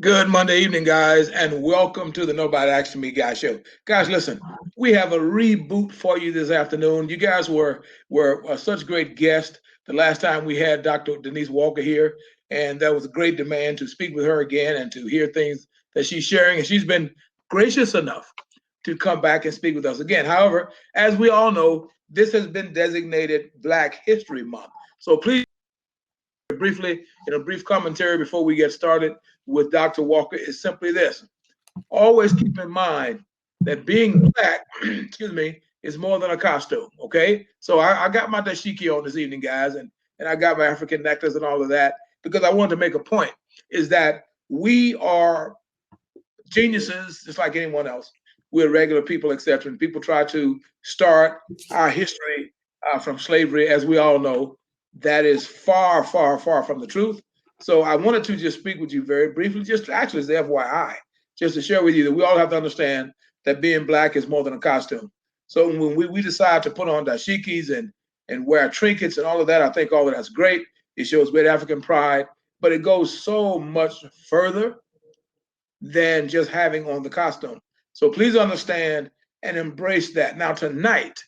Good Monday evening, guys, and welcome to the Nobody Asked Me Guy show. Guys, listen, we have a reboot for you this afternoon. You guys were such great guests the last time we had Dr. Denise Walker here, and that was a great demand to speak with her again and to hear things that she's sharing. And she's been gracious enough to come back and speak with us again. However, as we all know, this has been designated Black History Month. So please briefly, in a brief commentary before we get started with Dr. Walker is simply this. Always keep in mind that being black, excuse me, is more than a costume, okay? So I got my dashiki on this evening, guys, and I got my African necklace and all of that because I wanted to make a point, is that we are geniuses just like anyone else. We're regular people, etc. And people try to start our history from slavery, as we all know, that is far, far, far from the truth. So I wanted to just speak with you very briefly, just actually as the FYI, just to share with you that we all have to understand that being black is more than a costume. So when we decide to put on dashikis and wear trinkets and all of that, I think all of that's great. It shows great African pride, but it goes so much further than just having on the costume. So please understand and embrace that. Now, tonight,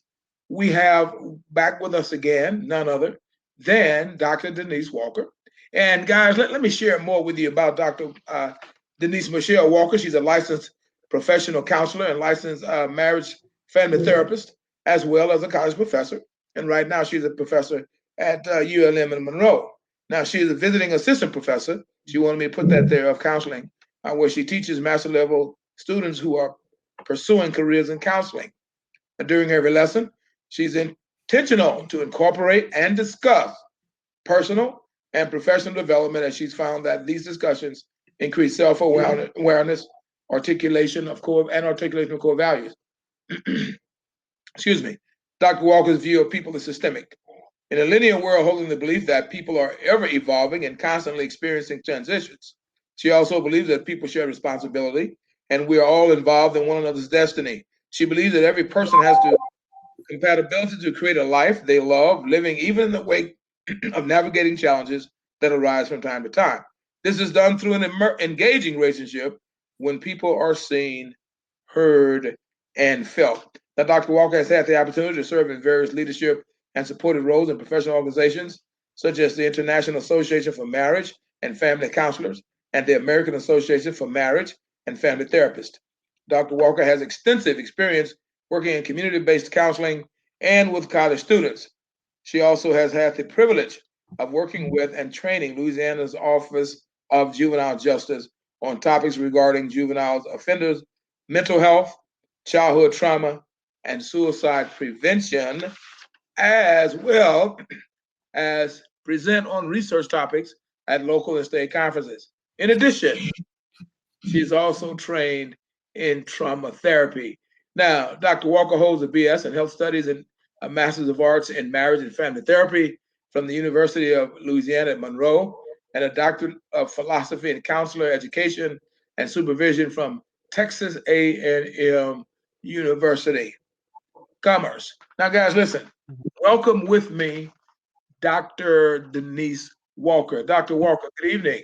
we have back with us again, none other than Dr. Denise Walker. And guys, let me share more with you about Dr. Denise Michelle Walker. She's a licensed professional counselor and licensed marriage family therapist, as well as a college professor. And right now, she's a professor at ULM in Monroe. Now, she is a visiting assistant professor. She wanted me to put that there of counseling, where she teaches master level students who are pursuing careers in counseling. And during every lesson, she's intentional to incorporate and discuss personal and professional development, as she's found that these discussions increase self-awareness, articulation of core values. Excuse me. Dr. Walker's view of people is systemic. In a linear world holding the belief that people are ever evolving and constantly experiencing transitions, she also believes that people share responsibility and we are all involved in one another's destiny. She believes that every person has the compatibility to create a life they love, living even in the wake of navigating challenges that arise from time to time. This is done through an engaging relationship when people are seen, heard, and felt. Now, Dr. Walker has had the opportunity to serve in various leadership and supported roles in professional organizations such as the International Association for Marriage and Family Counselors and the American Association for Marriage and Family Therapists. Dr. Walker has extensive experience working in community-based counseling and with college students. She also has had the privilege of working with and training Louisiana's Office of Juvenile Justice on topics regarding juvenile offenders, mental health, childhood trauma, and suicide prevention, as well as present on research topics at local and state conferences. In addition, she's also trained in trauma therapy. Now, Dr. Walker holds a BS in Health Studies and a Master's of Arts in Marriage and Family Therapy from the University of Louisiana at Monroe, and a Doctorate of Philosophy in Counselor Education and Supervision from Texas A&M University. Commerce. Now, guys, listen. Welcome with me, Dr. Denise Walker. Dr. Walker, good evening.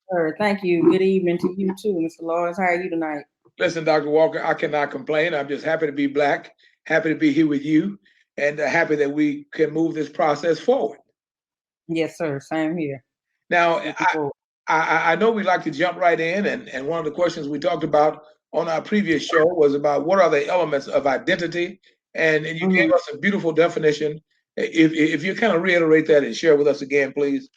Sir, thank you. Good evening to you too, Mr. Lawrence. How are you tonight? Listen, Dr. Walker, I cannot complain. I'm just happy to be black, happy to be here with you, and happy that we can move this process forward. Yes, sir. Same here. Now, I know we like to jump right in, and one of the questions we talked about on our previous show was about what are the elements of identity, and you gave us a beautiful definition. If you kind of reiterate that and share with us again, please.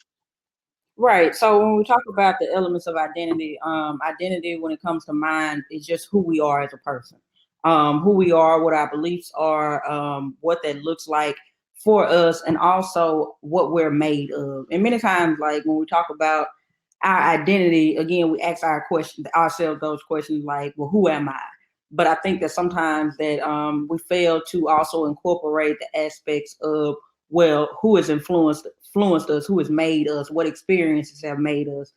Right. So when we talk about the elements of identity, identity when it comes to mind is just who we are as a person, who we are, what our beliefs are, what that looks like for us, and also what we're made of. And many times, like when we talk about our identity, again, we ask ourselves those questions like, well, who am I? But I think that sometimes that we fail to also incorporate the aspects of, well, who has influenced us, who has made us, what experiences have made us,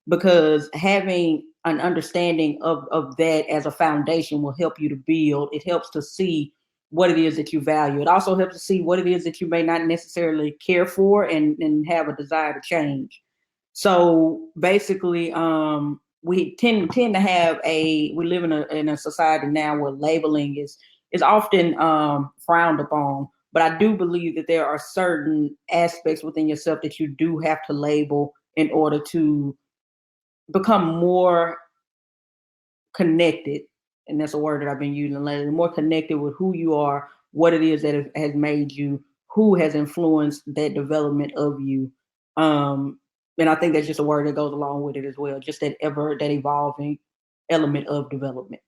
because having an understanding of that as a foundation will help you to build. It helps to see what it is that you value. It also helps to see what it is that you may not necessarily care for and have a desire to change. So basically, we tend to have we live in a society now where labeling is often frowned upon. But I do believe that there are certain aspects within yourself that you do have to label in order to become more connected. And that's a word that I've been using lately. More connected with who you are, what it is that has made you, who has influenced that development of you. And I think that's just a word that goes along with it as well. Just that evolving element of development.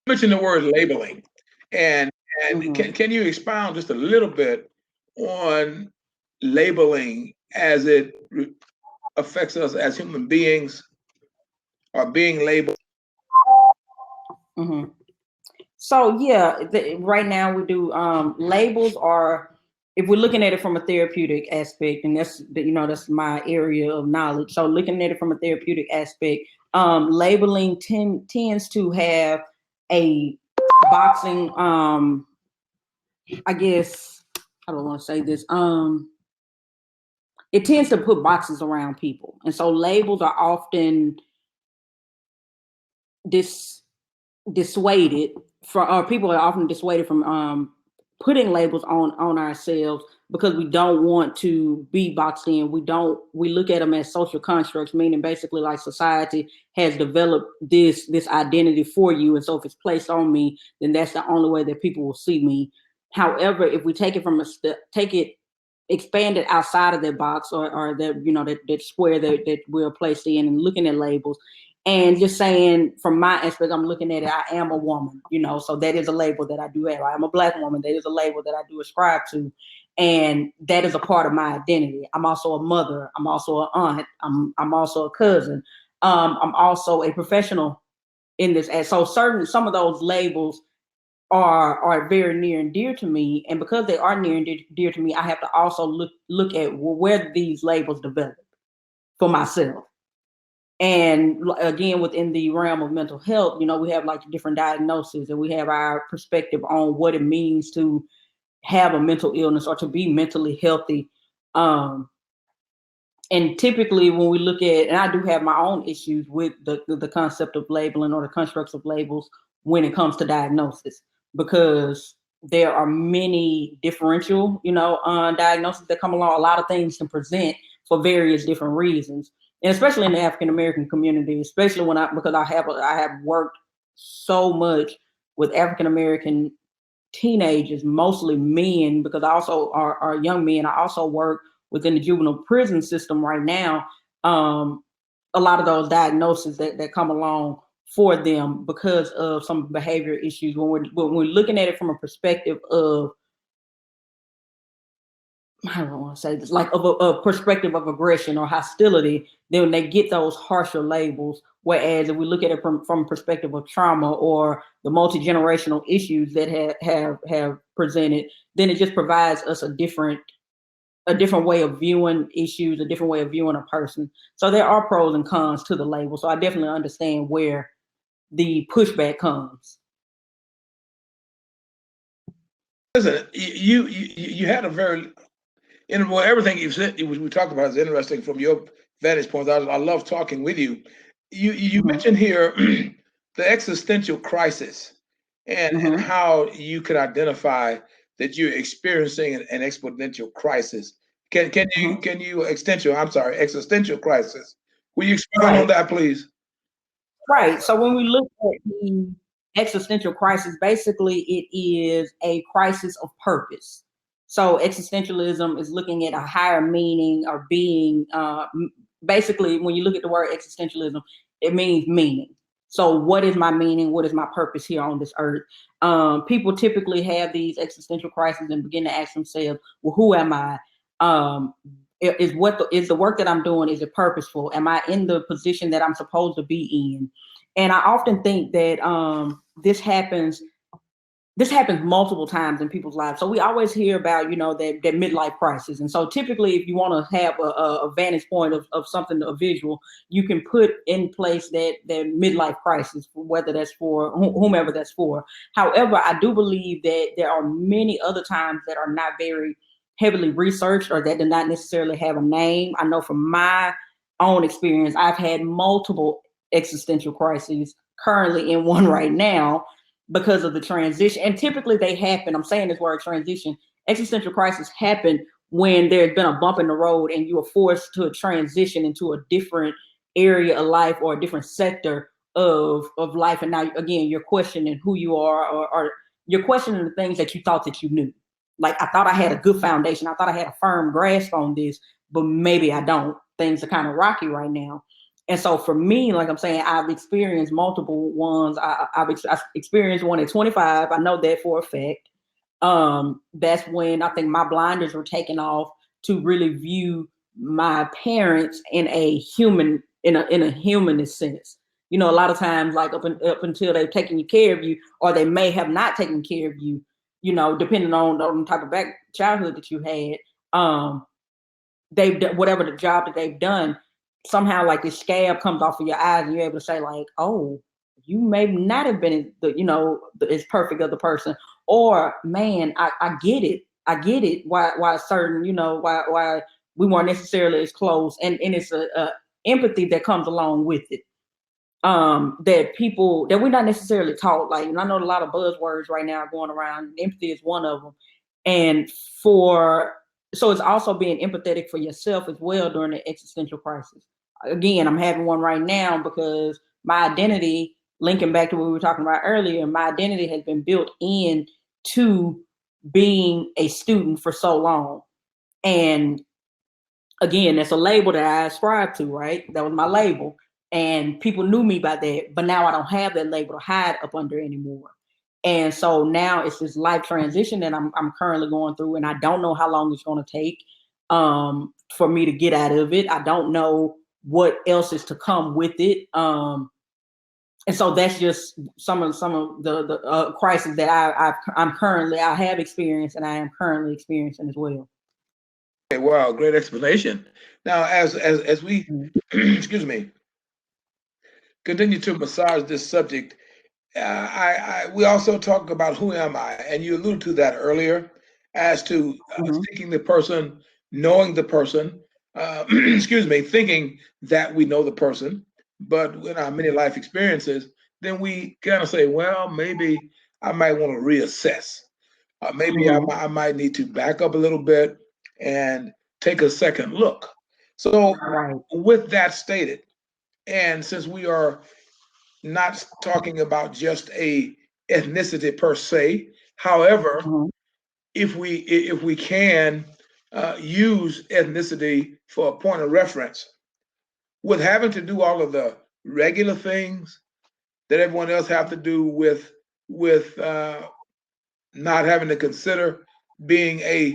You mentioned the word labeling, and Mm-hmm. can you expound just a little bit on labeling as it affects us as human beings, or being labeled? Mm-hmm. So yeah, right now we do labels are, if we're looking at it from a therapeutic aspect, and that's my area of knowledge. So looking at it from a therapeutic aspect, labeling tends to have a boxing, I guess I don't want to say this. It tends to put boxes around people, and so labels are often dis dissuaded from, or people are often dissuaded from putting labels on ourselves because we don't want to be boxed in. We look at them as social constructs, meaning basically like society has developed this identity for you, and so if it's placed on me, then that's the only way that people will see me. However, if we take it take it expand it outside of that box, or that that square that we're placed in, and looking at labels and just saying, from my aspect, I'm looking at it, I am a woman, so that is a label that I do have. I am a Black woman. That is a label that I do ascribe to. And that is a part of my identity. I'm also a mother. I'm also an aunt. I'm also a cousin. I'm also a professional in this. And so some of those labels are very near and dear to me. And because they are near and dear to me, I have to also look at where these labels develop for myself. And again, within the realm of mental health, we have like different diagnoses, and we have our perspective on what it means to have a mental illness or to be mentally healthy. And typically when we look at, and I do have my own issues with the concept of labeling or the constructs of labels when it comes to diagnosis, because there are many differential, diagnoses that come along. A lot of things can present for various different reasons, and especially in the African American community, especially because I have worked so much with African American teenagers, mostly men, because I also are young men. I also work within the juvenile prison system right now. A lot of those diagnoses that come along for them because of some behavior issues. When we're looking at it from a perspective of, I don't want to say this, like of a perspective of aggression or hostility, then they get those harsher labels. Whereas if we look at it from a perspective of trauma or the multi-generational issues that have presented, then it just provides us a different way of viewing issues, a different way of viewing a person. So there are pros and cons to the label. So I definitely understand where the pushback comes. Listen, you had a very, well, everything you've said, we talked about, is interesting from your vantage point. I love talking with you. You mentioned here the existential crisis, and how you could identify that you're experiencing an exponential crisis. Can you existential crisis? Will you expound on that, please? Right. So when we look at the existential crisis, basically it is a crisis of purpose. So existentialism is looking at a higher meaning or being. Basically, when you look at the word existentialism, it means meaning. So what is my meaning? What is my purpose here on this earth? People typically have these existential crises and begin to ask themselves, well, who am I? Um, is the work that I'm doing, is it purposeful? Am I in the position that I'm supposed to be in? And I often think that this happens multiple times in people's lives. So we always hear about, that midlife crisis. And so typically, if you want to have a vantage point of something, a visual, you can put in place that midlife crisis, whether that's for whomever that's for. However, I do believe that there are many other times that are not very heavily researched or that do not necessarily have a name. I know from my own experience, I've had multiple existential crises, currently in one right now because of the transition. And typically they happen, I'm saying this word transition, existential crisis happen when there's been a bump in the road and you are forced to transition into a different area of life or a different sector of life. And now, again, you're questioning who you are, or you're questioning the things that you thought that you knew. Like, I thought I had a good foundation. I thought I had a firm grasp on this, but maybe I don't. Things are kind of rocky right now. And so for me, like I'm saying, I've experienced multiple ones. I've experienced one at 25. I know that for a fact. That's when I think my blinders were taken off to really view my parents in a human, in a humanist sense. You know, a lot of times, like up until they've taken care of you, or they may have not taken care of you, you know, depending on the type of childhood that you had, they've whatever the job that they've done, somehow like this scab comes off of your eyes, and you're able to say like, oh, you may not have been the, you know, as perfect of the person, or man, I get it, why certain, you know, why we weren't necessarily as close, and it's a empathy that comes along with it. That people that we're not necessarily taught. Like, and I know a lot of buzzwords right now going around. Empathy is one of them, and so it's also being empathetic for yourself as well during the existential crisis. Again, I'm having one right now because my identity, linking back to what we were talking about earlier, my identity has been built into being a student for so long, and again, that's a label that I ascribe to, right? That was my label. And people knew me by that, but now I don't have that label to hide up under anymore. And so now it's this life transition that I'm currently going through, and I don't know how long it's going to take for me to get out of it. I don't know what else is to come with it. And so that's just some of the crises that I have experienced, and I am currently experiencing as well. Okay, wow, great explanation. Now, as we excuse me, continue to massage this subject, we also talk about who am I, and you alluded to that earlier, as to seeking the person, knowing the person, excuse me, thinking that we know the person, but in our many life experiences, then we kind of say, well, maybe I might want to reassess. Maybe I might need to back up a little bit and take a second look. So, with that stated, and since we are not talking about just a ethnicity per se, however, if we can use ethnicity for a point of reference, with having to do all of the regular things that everyone else have to do with not having to consider being a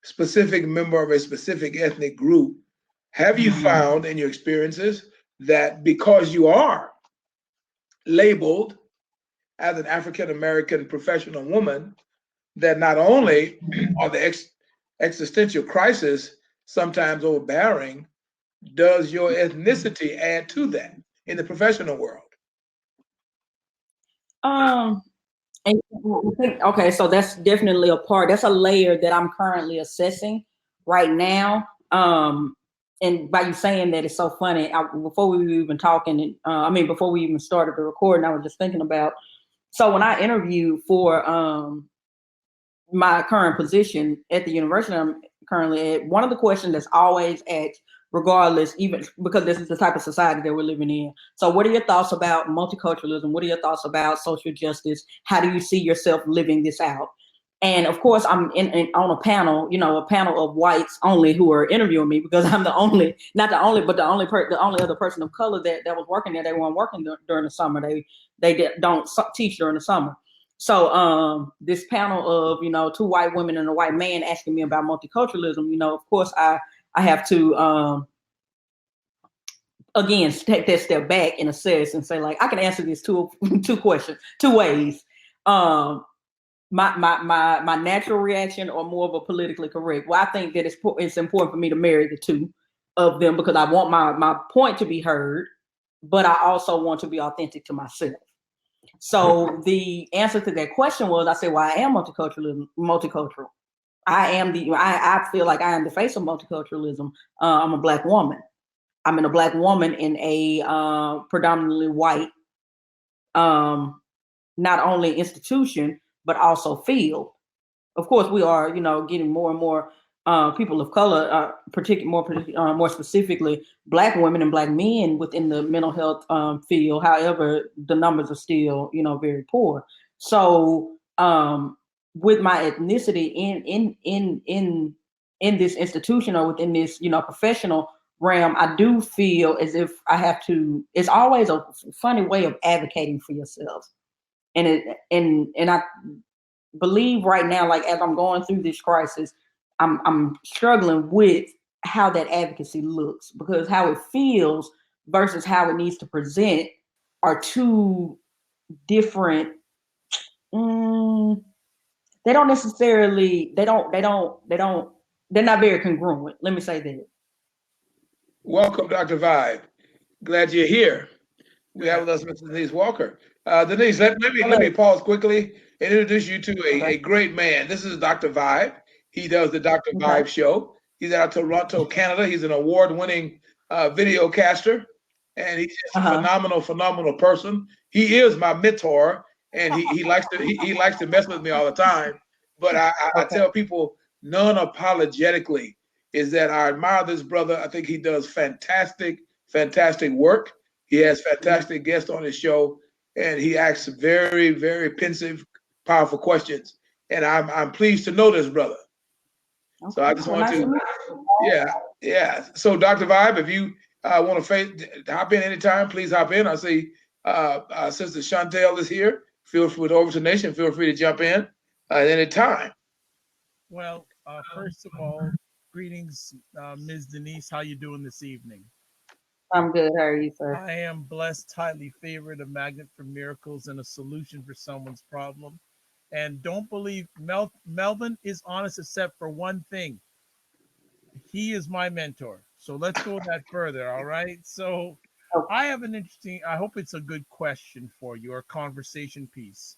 specific member of a specific ethnic group, have you found in your experiences that because you are labeled as an African American professional woman, that not only are the existential crisis sometimes overbearing, does your ethnicity add to that in the professional world? And okay, so that's definitely a part. That's a layer that I'm currently assessing right now. And by you saying that, it's so funny. Before we were even talking, before we even started the recording, I was just thinking about. So when I interviewed for my current position at the university I'm currently at, one of the questions that's always asked, regardless, even because this is the type of society that we're living in. So what are your thoughts about multiculturalism? What are your thoughts about social justice? How do you see yourself living this out? And of course, I'm on a panel, a panel of whites only who are interviewing me, because I'm the only, not the only, but the only other person of color that was working there. They weren't working during the summer. They don't teach during the summer. So this panel of, two white women and a white man asking me about multiculturalism, of course I have to, again, take that step back and assess and say, like, I can answer these two questions, two ways. My natural reaction, or more of a politically correct. Well, I think that it's important for me to marry the two of them, because I want my point to be heard, but I also want to be authentic to myself. So the answer to that question was, I said, well, I am multicultural. I feel like I am the face of multiculturalism. I'm a Black woman. I'm a Black woman in a predominantly white, not only institution but also field. Of course, we are, getting more and more people of color, more specifically, Black women and Black men within the mental health field. However, the numbers are still, very poor. So, with my ethnicity in this institution or within this, professional realm, I do feel as if I have to. It's always a funny way of advocating for yourself, and I believe right now, like as I'm going through this crisis, I'm struggling with how that advocacy looks, because how it feels versus how it needs to present are two different. They don't necessarily. They're not very congruent. Let me say that. Welcome, Dr. Vibe. Glad you're here. We have with us Mr. Denise Walker. Denise, let me pause quickly and introduce you to a great man. This is Dr. Vibe. He does the Dr. Vibe show. He's out of Toronto, Canada. He's an award-winning video caster, and he's just a phenomenal person. He is my mentor, and he likes to mess with me all the time. But I tell people non-apologetically is that I admire this brother. I think he does fantastic work. He has fantastic guests on his show, and he asks very pensive, powerful questions. And I'm pleased to know this brother. Okay. So I just want to, yeah. So Dr. Vibe, if you want to hop in anytime, please hop in. I see Sister Chantal is here. Feel free with Overton Nation. Feel free to jump in at any time. Well, first of all, greetings, Ms. Denise. How you doing this evening? I'm good. How are you, sir? I am blessed, highly favored, a magnet for miracles, and a solution for someone's problem. And don't believe Melvin is honest except for one thing. He is my mentor. So let's go that further. All right. So I have an interesting, I hope it's a good question for you, or conversation piece.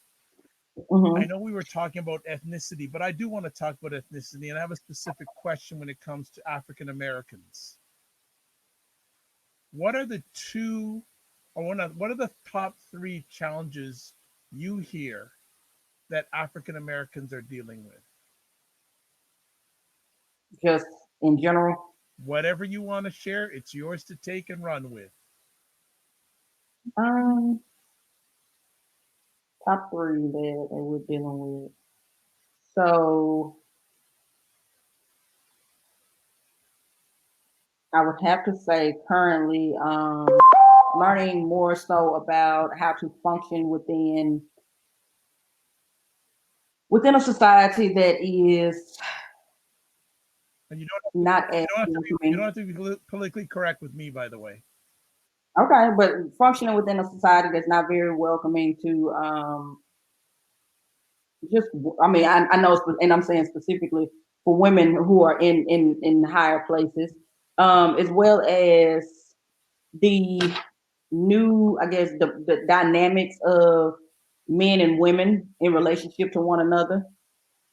I know we were talking about ethnicity, but I do want to talk about ethnicity, and I have a specific question when it comes to African Americans. What are the what are the top 3 challenges you hear that African Americans are dealing with? Just in general? Whatever you want to share, it's yours to take and run with. Top 3 that we're dealing with. So I would have to say currently learning more so about how to function within a society that is and you not you don't have to be politically correct with me, by the way. Okay, but functioning within a society that's not very welcoming to I know, and I'm saying specifically for women who are in higher places, as well as the new, I guess, the dynamics of men and women in relationship to one another,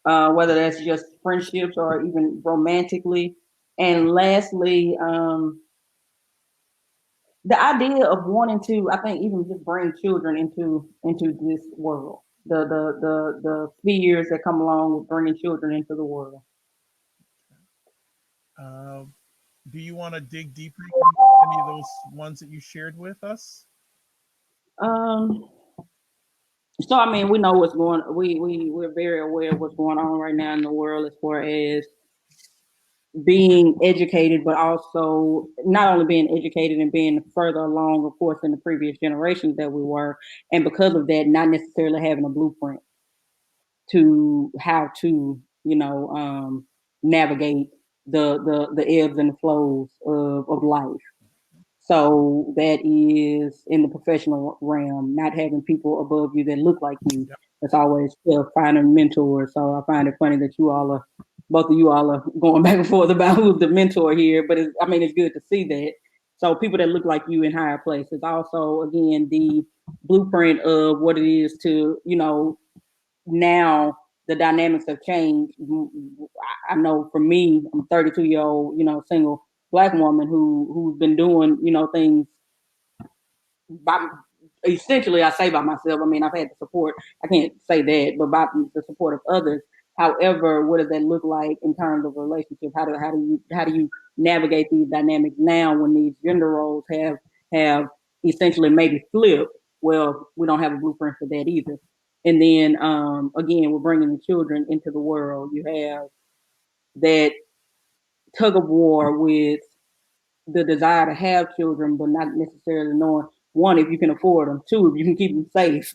whether that's just friendships or even romantically. And lastly, the idea of wanting to, I think, even just bring children into this world, the fears that come along with bringing children into the world. Do you want to dig deeper into any of those ones that you shared with us? So I mean, we know what's going. We're very aware of what's going on right now in the world as far as being educated, but also not only being educated and being further along, of course, in the previous generations that we were, and because of that, not necessarily having a blueprint to how to, navigate the ebbs and the flows of life. So that is in the professional realm, not having people above you that look like you. That's always finding mentors. So I find it funny that both of you all are going back and forth about who's the mentor here. But it's good to see that. So people that look like you in higher places. Also, again, the blueprint of what it is to, now the dynamics have changed. I know for me, I'm a 32-year-old, single Black woman who's been doing, things by, essentially, I say by myself. I mean, I've had the support. I can't say that, but by the support of others. However, what does that look like in terms of a relationship? How do you navigate these dynamics now when these gender roles have essentially maybe flipped? Well, we don't have a blueprint for that either. And then again, we're bringing the children into the world. You have that tug of war with the desire to have children, but not necessarily knowing, one, if you can afford them, two, if you can keep them safe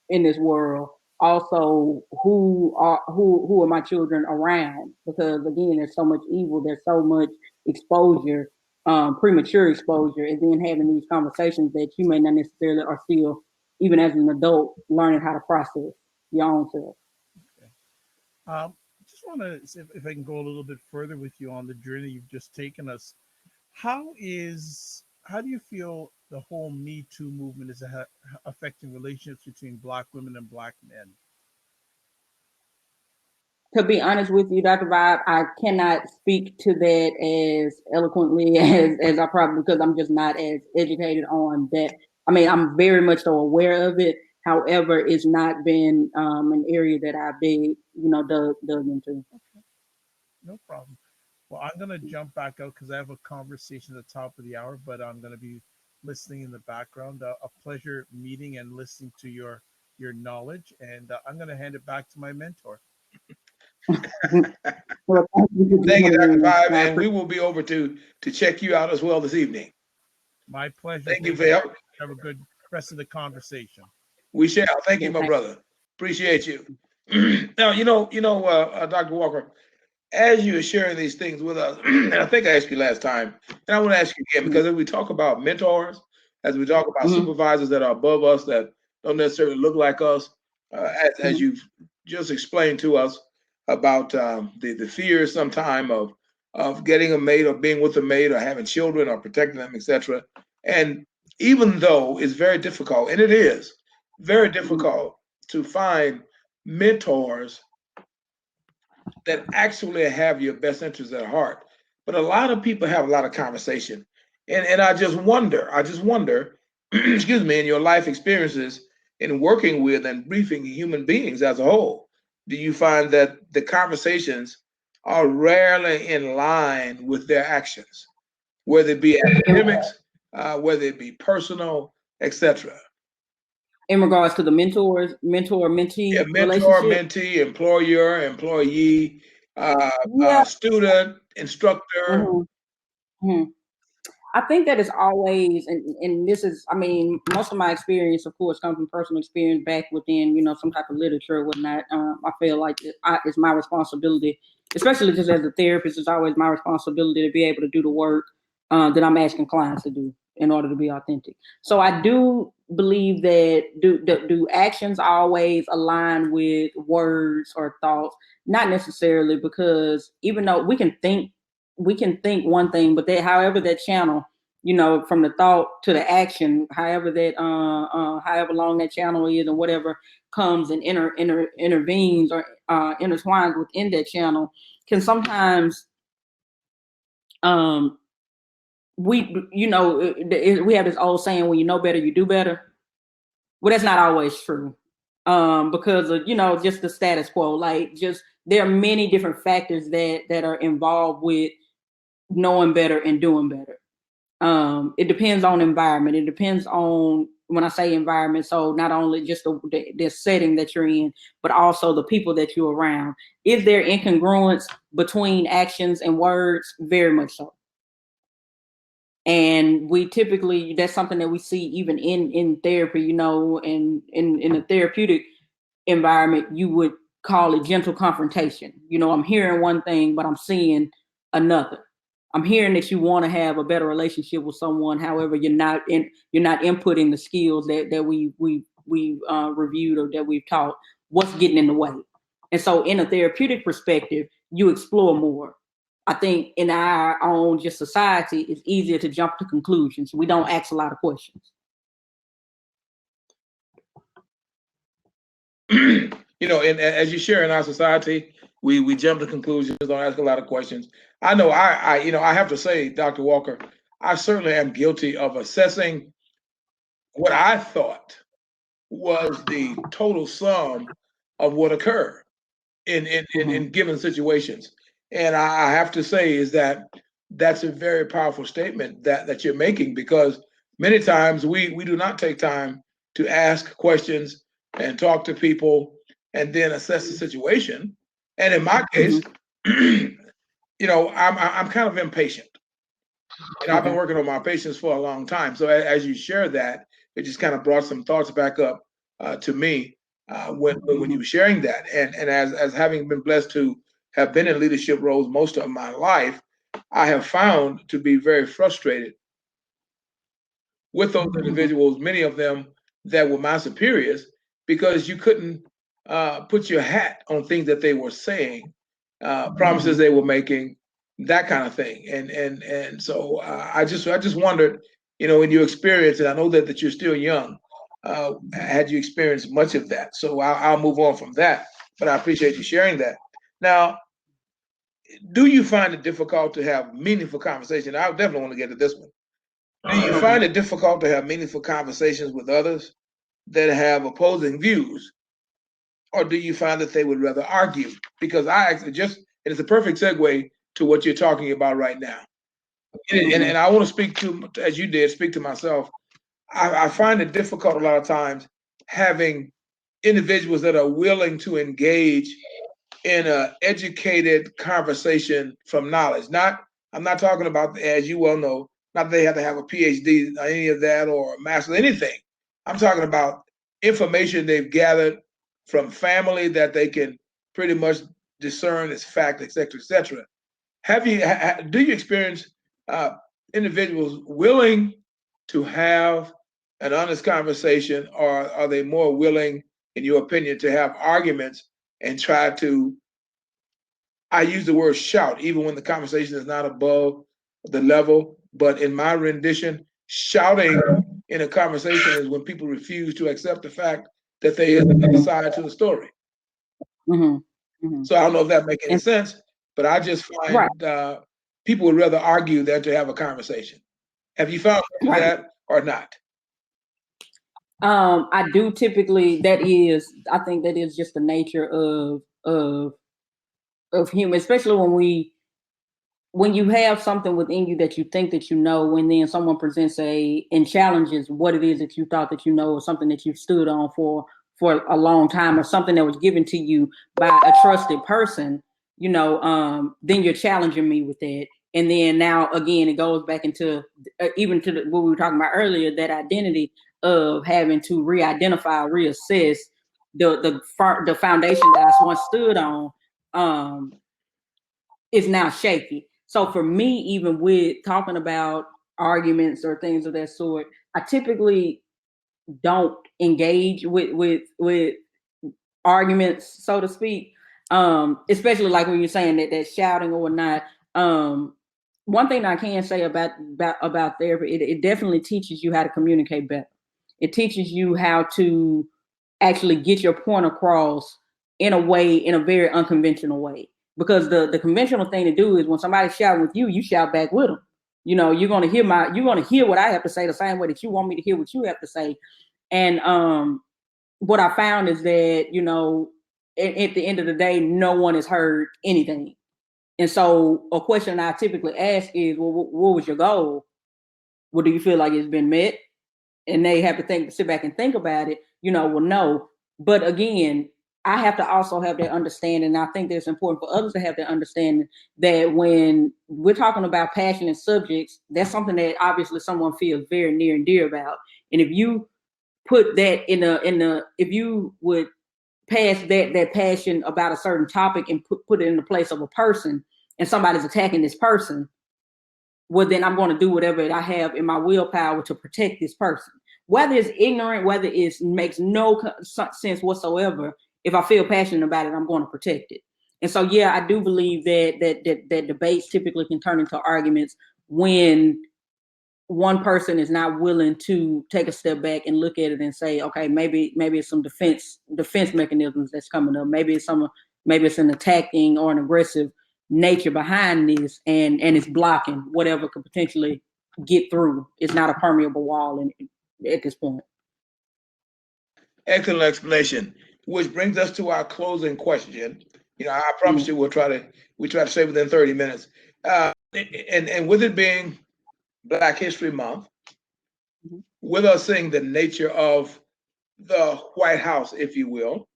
in this world. Also, who are my children around? Because again, there's so much evil, there's so much exposure, premature exposure, and then having these conversations that you may not necessarily are still, even as an adult, learning how to process your own self. Okay. Just want to see if I can go a little bit further with you on the journey you've just taken us. How do you feel the whole Me Too movement is affecting relationships between Black women and Black men? To be honest with you, Dr. Vibe, I cannot speak to that as eloquently as I probably, because I'm just not as educated on that. I mean, I'm very much so aware of it. However, it's not been an area that I've been, dug into. Okay, no problem. Well, I'm going to jump back out because I have a conversation at the top of the hour, but I'm going to be listening in the background. A pleasure meeting and listening to your knowledge, and I'm going to hand it back to my mentor. Well, thank you, Dr. Vibe, and we will be over to check you out as well this evening. My pleasure. Thank you for help. Have a good rest of the conversation. We shall. Thank you, my brother. Appreciate you. Now, Dr. Walker, as you are sharing these things with us, and I think I asked you last time, and I want to ask you again, because as we talk about mentors, as we talk about supervisors that are above us that don't necessarily look like us, as you've just explained to us about the fears sometime of getting a mate or being with a mate or having children or protecting them, etc. And even though it's very difficult, and it is very difficult to find mentors that actually have your best interests at heart. But a lot of people have a lot of conversation. And I just wonder, excuse me, in your life experiences in working with and briefing human beings as a whole, do you find that the conversations are rarely in line with their actions, whether it be academics, whether it be personal, etc.? In regards to the mentor-mentee mentor, mentee, employer, employee, student, instructor. I think that is always, and this is, I mean, most of my experience, of course, comes from personal experience back within, some type of literature or whatnot. I feel like it's my responsibility, especially just as a therapist, it's always my responsibility to be able to do the work that I'm asking clients to do in order to be authentic. So I do believe that do actions always align with words or thoughts? Not necessarily, because even though we can think one thing, but however that channel, from the thought to the action, however long that channel is, and whatever comes and intervenes or intertwines within that channel, can sometimes we have this old saying, when you know better, you do better. Well, that's not always true, because of just the status quo. Like, just there are many different factors that are involved with knowing better and doing better. It depends on environment. It depends on, when I say environment, so not only just the setting that you're in, but also the people that you're around. Is there incongruence between actions and words? Very much so. And we typically, that's something that we see even in therapy, and in a therapeutic environment, you would call it gentle confrontation. I'm hearing one thing, but I'm seeing another. I'm hearing that you want to have a better relationship with someone. However, you're not inputting the skills that we reviewed or that we've taught. What's getting in the way? And so, in a therapeutic perspective, you explore more. I think in our own just society, it's easier to jump to conclusions. We don't ask a lot of questions. and as you share in our society, we jump to conclusions, don't ask a lot of questions. I know I have to say, Dr. Walker, I certainly am guilty of assessing what I thought was the total sum of what occurred in given situations. And I have to say is that that's a very powerful statement that you're making, because many times we do not take time to ask questions and talk to people and then assess the situation. And in my case, I'm kind of impatient. And I've been working on my patience for a long time. So as you share that, it just kind of brought some thoughts back up to me when you were sharing that. And as having been blessed to have been in leadership roles most of my life, I have found to be very frustrated with those individuals, many of them that were my superiors, because you couldn't put your hat on things that they were saying, promises they were making, that kind of thing. And so I just wondered, in your experience, and I know that you're still young, had you experienced much of that? So I'll move on from that, but I appreciate you sharing that. Now, do you find it difficult to have meaningful conversation? I definitely want to get to this one. Do you find it difficult to have meaningful conversations with others that have opposing views? Or do you find that they would rather argue? Because I actually it's a perfect segue to what you're talking about right now. And I want to speak to, as you did, speak to myself. I find it difficult a lot of times having individuals that are willing to engage in an educated conversation from knowledge. I'm not talking about, as you well know, not that they have to have a PhD or any of that or a master's, anything. I'm talking about information they've gathered from family that they can pretty much discern as fact, et cetera, et cetera. Do you experience individuals willing to have an honest conversation, or are they more willing, in your opinion, to have arguments and try to, I use the word shout, even when the conversation is not above the level, but in my rendition, shouting in a conversation is when people refuse to accept the fact that there is another side to the story. So I don't know if that makes any sense, but I just find people would rather argue than to have a conversation. Have you found that or not? I do typically. I think that is just the nature of human, especially when you have something within you that you think that you know, when then someone presents and challenges what it is that you thought that you know, or something that you've stood on for a long time, or something that was given to you by a trusted person, then you're challenging me with that. And then now again, it goes back into even to what we were talking about earlier, that identity of having to re-identify, reassess the foundation that I once stood on is now shaky. So for me, even with talking about arguments or things of that sort, I typically don't engage with arguments, so to speak. Especially like when you're saying that shouting or not. One thing I can say about therapy, it definitely teaches you how to communicate better. It teaches you how to actually get your point across in a very unconventional way. Because the conventional thing to do is when somebody's shouting with you, you shout back with them. You're gonna hear what I have to say the same way that you want me to hear what you have to say. And what I found is that, at the end of the day, no one has heard anything. And so a question I typically ask is, well, what was your goal? Well, do you feel like it's been met? And they have to sit back and think about it. Well, no. But again, I have to also have that understanding. I think that it's important for others to have that understanding that when we're talking about passionate subjects, that's something that obviously someone feels very near and dear about. And if you put that if you would pass that passion about a certain topic and put it in the place of a person, and somebody's attacking this person, well, then I'm going to do whatever I have in my willpower to protect this person. Whether it's ignorant, whether it makes no sense whatsoever, if I feel passionate about it, I'm going to protect it. And so, yeah, I do believe that debates typically can turn into arguments when one person is not willing to take a step back and look at it and say, okay, maybe it's some defense mechanisms that's coming up. Maybe it's an attacking or an aggressive nature behind this, and it's blocking whatever could potentially get through. It's not a permeable wall at this point. Excellent explanation, which brings us to our closing question. I promise you we try to stay within 30 minutes. And with it being Black History Month, with us seeing the nature of the White House, if you will,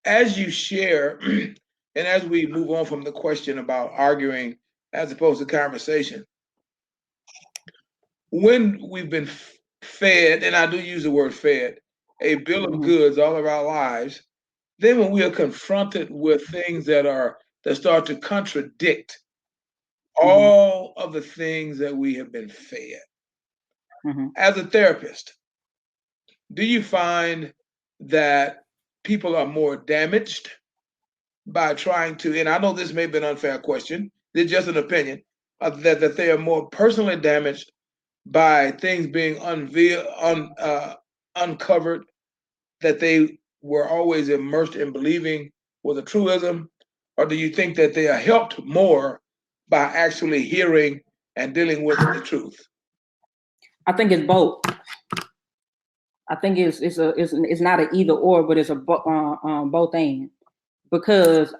as you share, and as we move on from the question about arguing as opposed to conversation, when we've been fed, and I do use the word fed, a bill of goods all of our lives, then when we are confronted with things that start to contradict all of the things that we have been fed. As a therapist, do you find that people are more damaged by trying to, and I know this may be an unfair question, it's just an opinion, that they are more personally damaged by things being uncovered that they were always immersed in believing was a truism? Or do you think that they are helped more by actually hearing and dealing with the truth? I think it's both. I think it's not an either or, but it's a both and. Because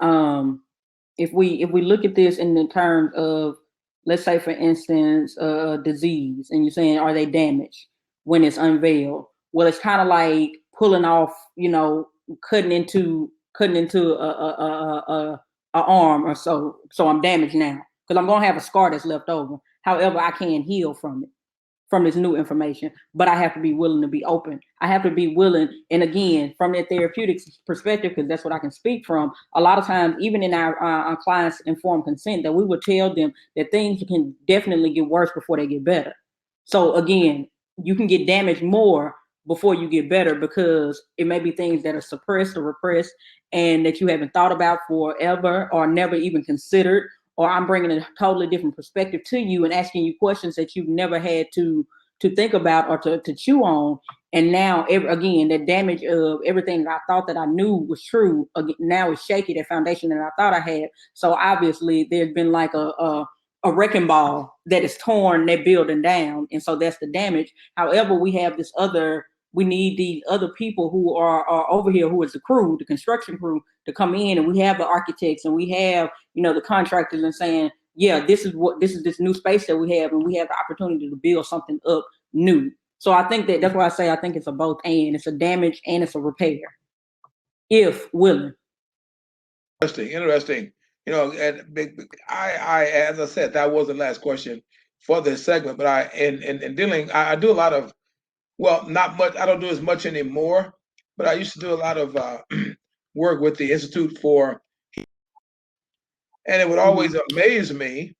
if we look at this in the terms of, let's say for instance, disease, and you're saying, are they damaged when it's unveiled? Well, it's kind of like pulling off, cutting into a arm or so. So I'm damaged now because I'm gonna have a scar that's left over. However, I can heal from this new information, but I have to be willing to be open. I have to be willing, and again, from that therapeutics perspective, because that's what I can speak from, a lot of times, even in our clients' informed consent, that we would tell them that things can definitely get worse before they get better. So again, you can get damaged more before you get better because it may be things that are suppressed or repressed and that you haven't thought about forever or never even considered, or I'm bringing a totally different perspective to you and asking you questions that you've never had to think about or to chew on. And now, again, that damage of everything that I thought that I knew was true, now is shaky, that foundation that I thought I had. So obviously there's been like a wrecking ball that is torn that building down. And so that's the damage. However, we need these other people who are over here, who is the crew, the construction crew, to come in, and we have the architects and we have, the contractors, and saying, yeah, this is this new space that we have, and we have the opportunity to build something up new. So I think that's why I say I think it's a both and. It's a damage and it's a repair, if willing. Interesting. And I, as I said, that was the last question for this segment. But in dealing, I do a lot of, well, not much. I don't do as much anymore, but I used to do a lot of work with the Institute for, and it would always amaze me.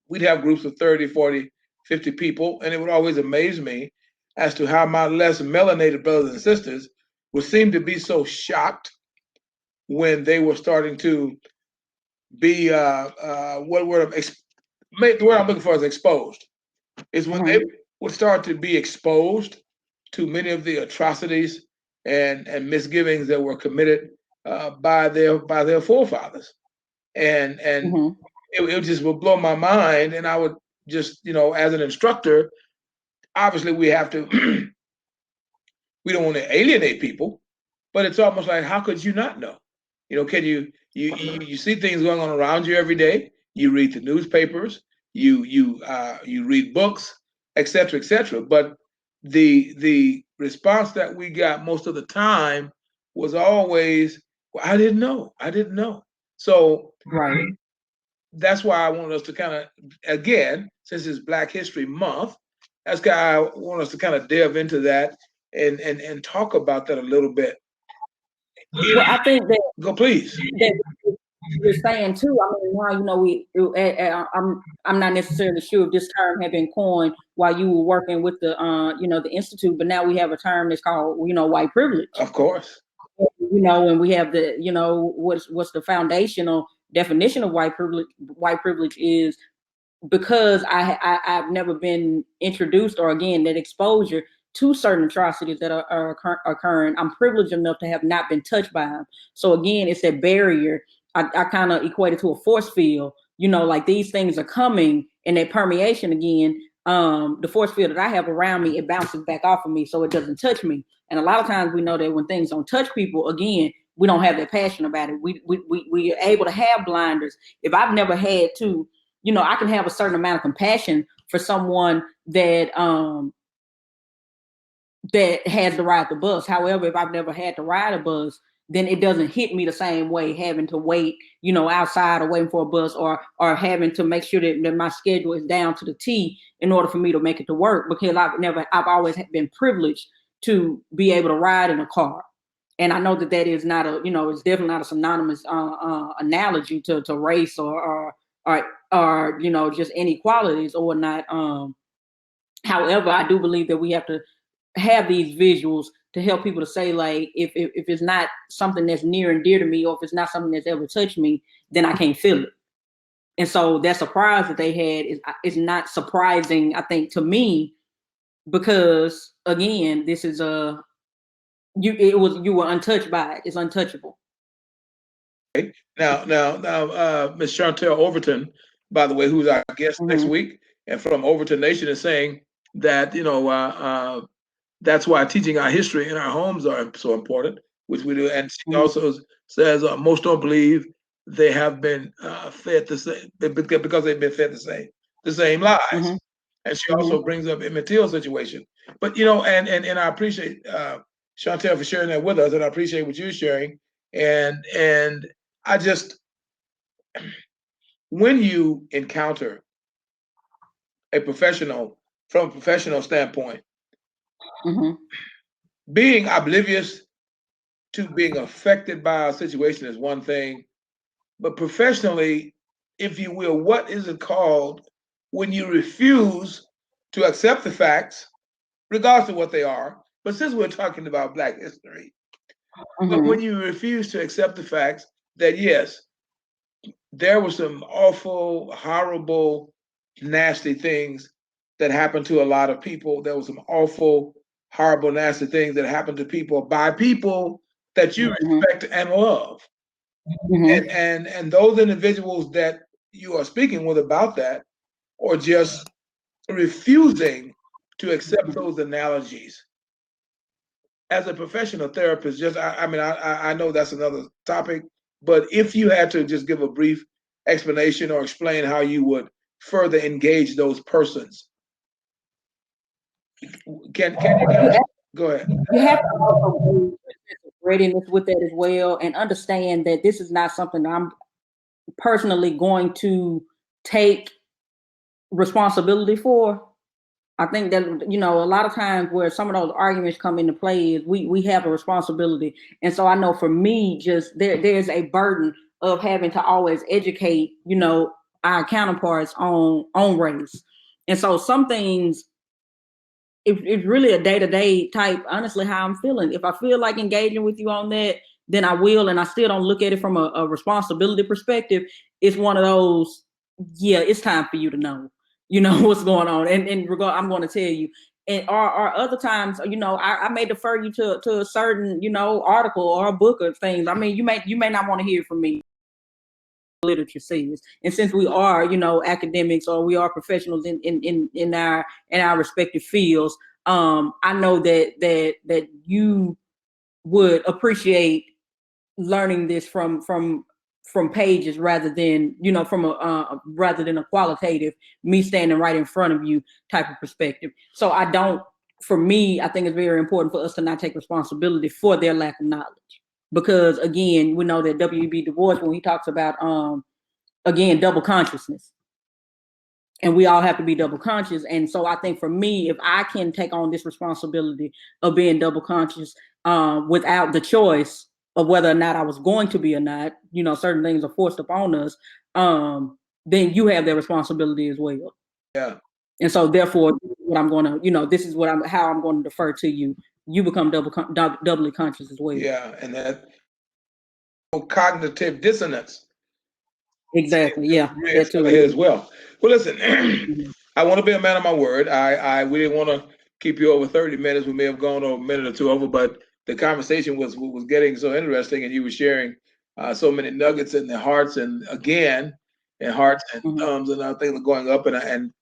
We'd have groups of 30, 40, 50 people, and it would always amaze me as to how my less melanated brothers and sisters would seem to be so shocked when they were starting to be, the word I'm looking for is exposed. Is when they would start to be exposed to many of the atrocities and misgivings that were committed by their forefathers, and it just would blow my mind. And I would just, as an instructor, obviously we have to, we don't want to alienate people, but it's almost like, how could you not know? Can you see things going on around you every day? You read the newspapers, you read books, et cetera, but the response that we got most of the time was always, well, I didn't know. So that's why I want us to kind of, again, since it's Black History Month, that's why I want us to kind of delve into that and talk about that a little bit. Well, I think that go, please. That you're saying too. I mean, now I'm not necessarily sure if this term had been coined while you were working with the the institute, but now we have a term that's called white privilege. Of course. And we have the what's the foundational definition of white privilege? White privilege is because I've never been introduced, or again, that exposure to certain atrocities that are occurring. I'm privileged enough to have not been touched by them. So again, it's that barrier. I kind of equate it to a force field, like these things are coming, and that permeation again, the force field that I have around me, it bounces back off of me, so it doesn't touch me. And a lot of times we know that when things don't touch people, again, we don't have that passion about it. We are able to have blinders. If I've never had to, I can have a certain amount of compassion for someone that that has to ride the bus. However, if I've never had to ride a bus, then it doesn't hit me the same way, having to wait, outside or waiting for a bus, or having to make sure that my schedule is down to the T in order for me to make it to work, because I've always been privileged to be able to ride in a car. And I know that is not it's definitely not a synonymous analogy to race or just inequalities or whatnot. However, I do believe that we have to have these visuals to help people to say, like, if it's not something that's near and dear to me, or if it's not something that's ever touched me, then I can't feel it. And so that surprise that they had is not surprising, I think, to me, because again, this is you were untouched by it. It's untouchable. Now, Ms. Chantal Overton, by the way, who's our guest next week, and from Overton Nation, is saying that that's why teaching our history in our homes are so important, which we do. And she also says most don't believe they have been fed the same, because they've been fed the same lies. And she also brings up Emmett Till's situation. But and I appreciate Chantal for sharing that with us, and I appreciate what you're sharing. And I just, when you encounter a professional from a professional standpoint, being oblivious to being affected by a situation is one thing, but professionally, if you will, what is it called when you refuse to accept the facts, regardless of what they are? But since we're talking about Black history, but when you refuse to accept the facts that yes, there were some awful, horrible, nasty things that happened to a lot of people. There was some awful, horrible, nasty things that happened to people by people that you respect and love. And those individuals that you are speaking with about that, or just refusing to accept those analogies. As a professional therapist, I know that's another topic, but if you had to just give a brief explanation or explain how you would further engage those persons, can you go ahead? You have to also readiness with that as well, and understand that this is not something I'm personally going to take responsibility for. I think that a lot of times where some of those arguments come into play is we have a responsibility. And so I know for me, just there's a burden of having to always educate our counterparts on race. And so some things, it's really a day-to-day type, honestly, how I'm feeling. If I feel like engaging with you on that, then I will. And I still don't look at it from a responsibility perspective. It's one of those, yeah, it's time for you to know what's going on. And in regard, I'm going to tell you. And are other times, I may defer you to a certain, article or a book or things. I mean, you may not want to hear from me. Literature says, and since we are, academics, or we are professionals in our respective fields, I know that you would appreciate learning this from pages rather than rather than a qualitative, me standing right in front of you type of perspective. So for me, I think it's very important for us to not take responsibility for their lack of knowledge. Because again, we know that W.E.B. Du Bois, when he talks about again, double consciousness, and we all have to be double conscious. And so I think for me, if I can take on this responsibility of being double conscious without the choice of whether or not I was going to be or not, certain things are forced upon us, then you have that responsibility as well. Yeah. And so therefore, what I'm going to, this is how I'm going to defer to you. You become doubly conscious as well. Yeah, and that cognitive dissonance Exactly. Yeah. That too. Here as well. Well, listen, I want to be a man of my word. We didn't want to keep you over 30 minutes. We may have gone over a minute or two over, but the conversation was getting so interesting, and you were sharing so many nuggets in their hearts, and again, and hearts and thumbs, and things are going up, and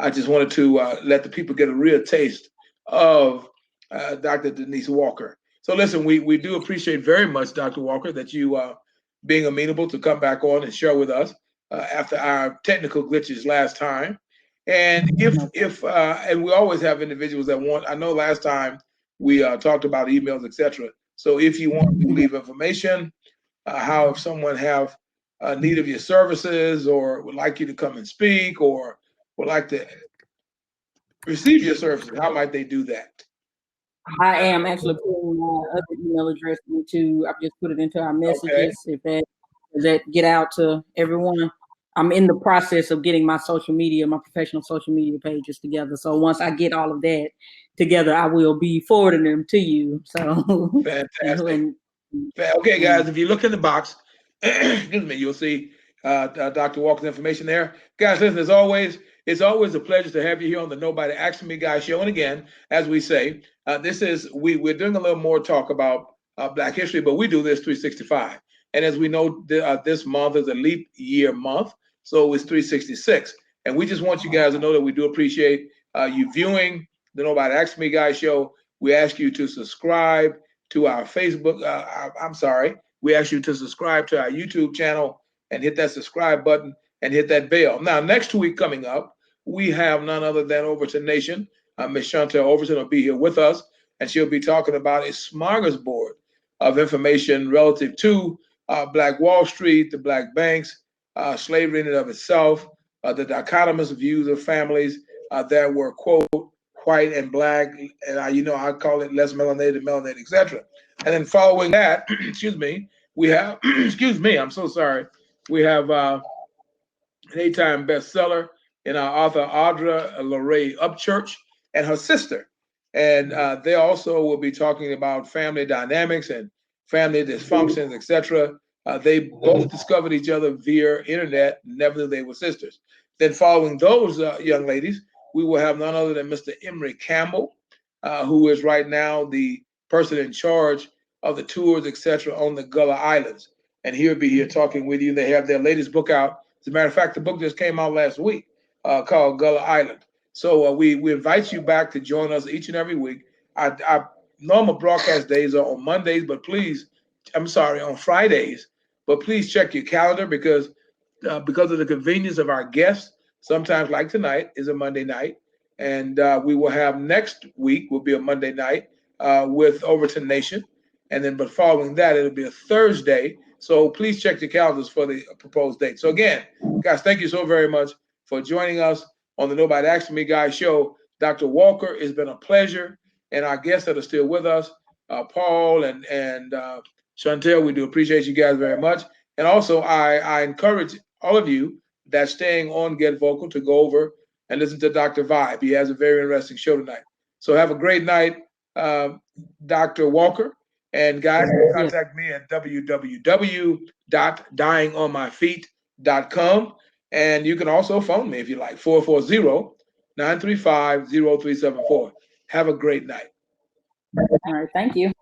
I just wanted to let the people get a real taste of Dr. Denise Walker. So listen, we do appreciate very much, Dr. Walker, that you being amenable to come back on and share with us after our technical glitches last time. And if and we always have individuals that want. I know last time we talked about emails, etc. So if you want to leave information, how if someone have need of your services or would like you to come and speak or would like to receive your services, how might they do that? I am actually putting my other email address into. I've just put it into our messages. Okay. If that get out to everyone. I'm in the process of getting my professional social media pages together. So once I get all of that together, I will be forwarding them to you. So fantastic. Okay, guys, if you look in the box, excuse me, you'll see Dr. Walker's information there. Guys, listen, it's always a pleasure to have you here on the Nobody Asking Me Guy show. And again, as we say, we're doing a little more talk about Black history, but we do this 365. And as we know, this month is a leap year month, so it's 366. And we just want you guys to know that we do appreciate you viewing the Nobody Asking Me Guy show. We ask you to subscribe to our Facebook. We ask you to subscribe to our YouTube channel and hit that subscribe button and hit that bell. Now, next week coming up, we have none other than Overton Nation. Ms. Chantal Overton will be here with us, and she'll be talking about a smorgasbord of information relative to Black Wall Street, the Black banks, slavery in and of itself, the dichotomous views of families that were, quote, white and Black, and I call it less melanated, etc. And then following that, excuse me, we have, excuse me, I'm so sorry. We have an 8-time bestseller in our author Audra Lorraine Upchurch and her sister. And they also will be talking about family dynamics and family dysfunctions, etc. They both discovered each other via internet, never knew they were sisters. Then following those young ladies, we will have none other than Mr. Emery Campbell, who is right now the person in charge of the tours, etc., on the Gullah Islands. And he'll be here talking with you. They have their latest book out. As a matter of fact, the book just came out last week called Gullah Island. So we invite you back to join us each and every week. Our normal broadcast days are on Mondays, but please, on Fridays. But please check your calendar because of the convenience of our guests. Sometimes, like tonight, is a Monday night. And we will have next week will be a Monday night with Overton Nation. And then, but following that, it'll be a Thursday. So please check your calendars for the proposed date. So again, guys, thank you so very much for joining us on the Nobody Asking Me Guy show. Dr. Walker, it's been a pleasure. And our guests that are still with us, Paul and Chantel, we do appreciate you guys very much. And also, I encourage all of you that's staying on Get Vocal to go over and listen to Dr. Vibe. He has a very interesting show tonight. So have a great night, Dr. Walker. And guys, contact me at www.dyingonmyfeet.com. And you can also phone me if you like, 440-935-0374. Have a great night. All right. Thank you.